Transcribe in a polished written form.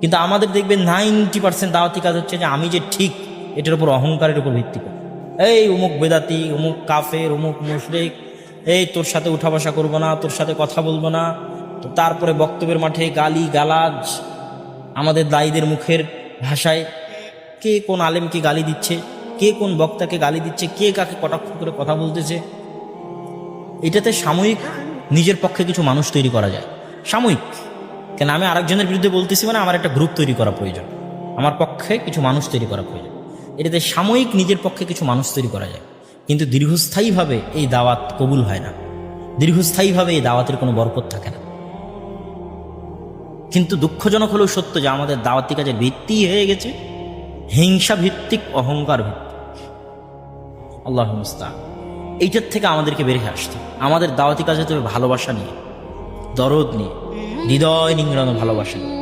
কিন্তু আমাদের দেখবেন 90% দাওয়াতি কাজ হচ্ছে যে আমি যে ঠিক, এটার উপর অহংকারের উপর ভিত্তি করে, এই অমুক বেদাতি, অমুক কাফের, অমুক মুশরিক, এই তোর সাথে উঠা বসা করবো না, তোর সাথে কথা বলবো না। তো তারপরে বক্তব্যের মাঠে গালি গালাজ, আমাদের দায়ীদের মুখের ভাষায় কে কোন আলেমকে গালি দিচ্ছে, কে কোন বক্তাকে গালি দিচ্ছে, কে কাকে কটাক্ষ করে কথা বলতেছে। এটাতে সাময়িক নিজের পক্ষে কিছু মানুষ তৈরি করা যায়, সাময়িক। কেন আমি আরেকজনের বিরুদ্ধে বলতেছি মানে আমার একটা গ্রুপ তৈরি করা প্রয়োজন, আমার পক্ষে কিছু মানুষ তৈরি করা প্রয়োজন। এটাতে সাময়িক নিজের পক্ষে কিছু মানুষ তৈরি করা যায়, কিন্তু দীর্ঘস্থায়ীভাবে এই দাওয়াত কবুল হয় না, দীর্ঘস্থায়ীভাবে এই দাওয়াতের কোনো বরকত থাকে না। কিন্তু দুঃখজনক হলেও সত্য যে আমাদের দাওয়াতি কাজের ভিত্তি হয়ে গেছে হিংসা ভিত্তিক, অহংকার ভিত্তিক। আল্লাহ মুস্তাআন। এইটার থেকে আমাদেরকে বেরিয়ে আসতে, আমাদের দাওয়াতি কাজে তবে ভালোবাসা নিয়ে, দরদ নিয়ে, হৃদয় নিংড়ানো ভালোবাসা নিয়ে।